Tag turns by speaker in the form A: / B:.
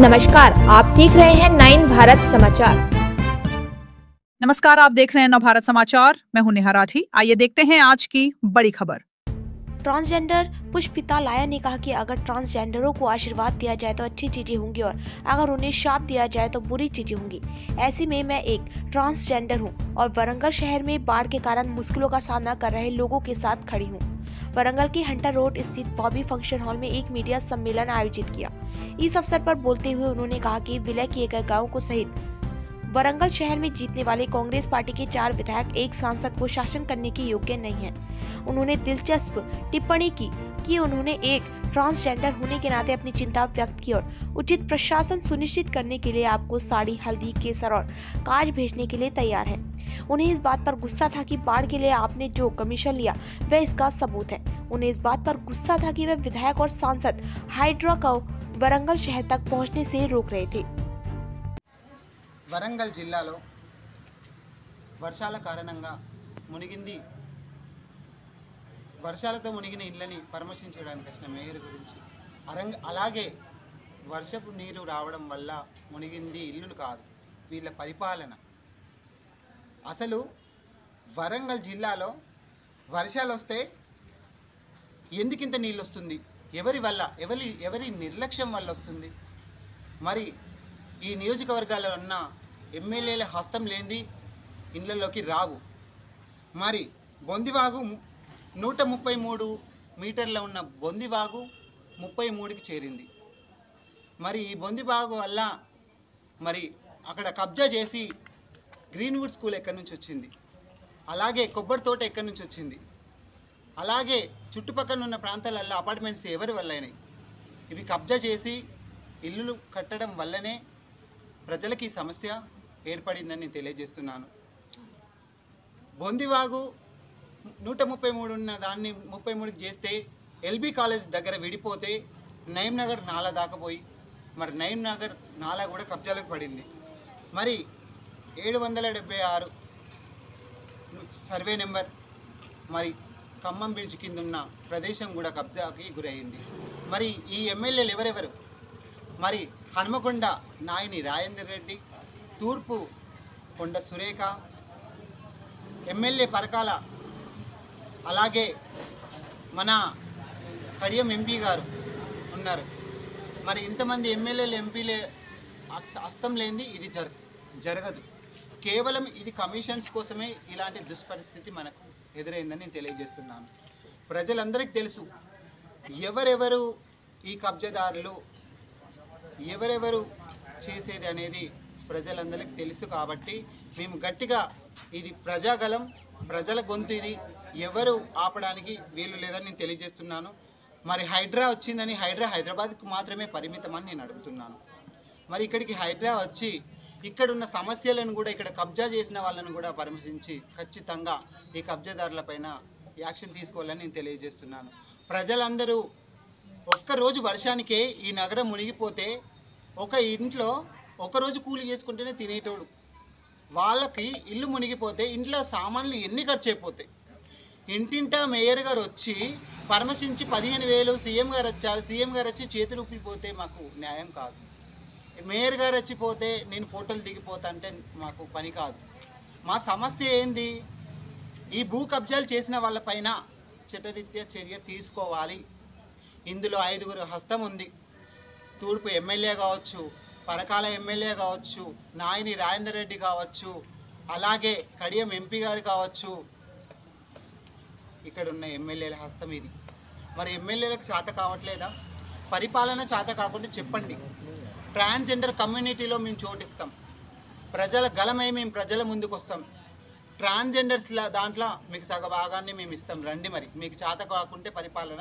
A: नमस्कार, आप देख रहे हैं 9 भारत समाचार।
B: नमस्कार, आप देख रहे हैं नवभारत समाचार। मैं हूं नेहा राठी। आइए देखते हैं आज की बड़ी खबर।
C: ट्रांसजेंडर पुष्पिता लाया ने कहा कि अगर ट्रांसजेंडरों को आशीर्वाद दिया जाए तो अच्छी चीजें होंगी और अगर उन्हें शाप दिया जाए तो बुरी चीजें होंगी। ऐसे में मैं एक ट्रांसजेंडर हूं और वारंगल शहर में बाढ़ के कारण मुश्किलों का सामना कर रहे लोगों के साथ खड़ी हूं। वारंगल के हंटर रोड स्थित बॉबी फंक्शन हॉल में एक मीडिया सम्मेलन आयोजित किया। इस अवसर पर बोलते हुए उन्होंने कहा कि विलय किए गए गाँव को सहित वारंगल शहर में जीतने वाले कांग्रेस पार्टी के 4 विधायक एक सांसद को शासन करने के योग्य नहीं हैं। उन्होंने दिलचस्प टिप्पणी की कि उन्होंने एक ट्रांसजेंडर होने के नाते अपनी चिंता व्यक्त की और उचित प्रशासन सुनिश्चित करने के लिए आपको साड़ी, हल्दी, केसर और काज भेजने के लिए तैयार है। उन्हें इस बात पर गुस्सा था कि बाढ़ के लिए आपने जो कमीशन लिया वह इसका सबूत है। उन्हें इस बात पर गुस्सा था कि वह विधायक और सांसद हाइड्रा को वारंगल शहर तक पहुँचने से रोक रहे थे।
D: వరంగల్ జిల్లాలో వర్షాల కారణంగా వర్షాలతో మునిగిన ఇళ్ళని పరామర్శించడానికి వచ్చిన మేయర్ గురించి అలాగే వర్షపు నీరు రావడం వల్ల మునిగింది ఇల్లులు కాదు, వీళ్ళ పరిపాలన. అసలు వరంగల్ జిల్లాలో వర్షాలు వస్తే ఎందుకింత నీళ్ళు వస్తుంది? ఎవరి వల్ల? ఎవరి నిర్లక్ష్యం వల్ల వస్తుంది? మరి ఈ నియోజకవర్గాల్లో ఉన్న ఎమ్మెల్యేల హస్తం లేనిది ఇళ్లలోకి రావు. మరి బొందివాగు 133 మీటర్ల ఉన్న బొందివాగు 33కి చేరింది. మరి ఈ బొందివాగు వల్ల మరి అక్కడ కబ్జా చేసి గ్రీన్వుడ్ స్కూల్ ఎక్కడి నుంచి వచ్చింది, అలాగే కొబ్బరి తోట ఎక్కడి నుంచి వచ్చింది, అలాగే చుట్టుపక్కల ఉన్న ప్రాంతాలలో అపార్ట్మెంట్స్ ఎవరి వల్ల అయినాయి? ఇవి కబ్జా చేసి ఇల్లులు కట్టడం వల్లనే ప్రజలకి సమస్య ఏర్పడిందని తెలియజేస్తున్నాను. బొందివాగు 133 ఉన్న దాన్ని 33కి చేస్తే ఎల్బీ కాలేజ్ దగ్గర విడిపోతే నయీం నగర్ నాలా దాకపోయి మరి నయీం నగర్ నాలా కూడా కబ్జాలకు పడింది. మరి 776 సర్వే నెంబర్ మరి ఖమ్మం బ్రిడ్జ్ కింద ఉన్న ప్రదేశం కూడా కబ్జాకి గురైంది. మరి ఈ ఎమ్మెల్యేలు ఎవరెవరు? మరి హనుమకొండ నాయని రాజేందర్ రెడ్డి, తూర్పు కొండ సురేఖ, ఎమ్మెల్యే పరకాల, అలాగే మన కడియం ఎంపీ గారు ఉన్నారు. మరి ఇంతమంది ఎమ్మెల్యేలు ఎంపీలే హస్తం లేనిది ఇది జరగదు. కేవలం ఇది కమిషన్స్ కోసమే ఇలాంటి దుష్పరిస్థితి మనకు ఎదురైందని నేను తెలియజేస్తున్నాను. ప్రజలందరికీ తెలుసు ఎవరెవరు ఈ కబ్జాదారులు, ఎవరెవరు చేసేది అనేది ప్రజలందరికీ తెలుసు. కాబట్టి మేము గట్టిగా ఇది ప్రజాగలం, ప్రజల గొంతు, ఇది ఎవరు ఆపడానికి వీలు లేదని నేను తెలియజేస్తున్నాను. మరి హైడ్రా వచ్చిందని హైదరాబాద్కు మాత్రమే పరిమితమని నేను అడుగుతున్నాను. మరి ఇక్కడికి హైడ్రా వచ్చి ఇక్కడున్న సమస్యలను కూడా, ఇక్కడ కబ్జా చేసిన వాళ్ళను కూడా పరామర్శించి ఖచ్చితంగా ఈ కబ్జాదారులపైన యాక్షన్ తీసుకోవాలని నేను తెలియజేస్తున్నాను. ప్రజలందరూ ఒక్కరోజు వర్షానికే ఈ నగరం మునిగిపోతే ఒక ఇంట్లో ఒకరోజు కూలి చేసుకుంటేనే తినేటోడు, వాళ్ళకి ఇల్లు మునిగిపోతే ఇంట్లో సామాన్లు ఎన్ని ఖర్చు అయిపోతాయి? ఇంటింటా మేయర్ గారు వచ్చి పరామర్శించి 15,000 సీఎం గారు వచ్చారు, సీఎం గారు వచ్చి చేతులు ఊపిపోతే మాకు న్యాయం కాదు. మేయర్ గారు వచ్చిపోతే నేను ఫోటోలు దిగిపోతా అంటే మాకు పని కాదు. మా సమస్య ఏంది? ఈ భూ కబ్జాలు చేసిన వాళ్ళపైన చట్టరీత్యా చర్య తీసుకోవాలి. ఇందులో 5గురు హస్తం ఉంది. తూర్పు ఎమ్మెల్యే కావచ్చు, పరకాల ఎమ్మెల్యే కావచ్చు, నాయని రాజేందర్ రెడ్డి కావచ్చు, అలాగే కడియం ఎంపీ గారు కావచ్చు, ఇక్కడ ఉన్న ఎమ్మెల్యేల హస్తం ఇది. మరి ఎమ్మెల్యేలకు చేత కావట్లేదా? పరిపాలన చేత కాకుండా చెప్పండి. ట్రాన్స్జెండర్ కమ్యూనిటీలో మేము చోటిస్తాం, ప్రజల గలమై మేము ప్రజల ముందుకు వస్తాం. ట్రాన్స్జెండర్స్ల దాంట్లో మీకు సగ భాగాన్ని మేము ఇస్తాం, రండి. మరి మీకు చేత కాకుంటే పరిపాలన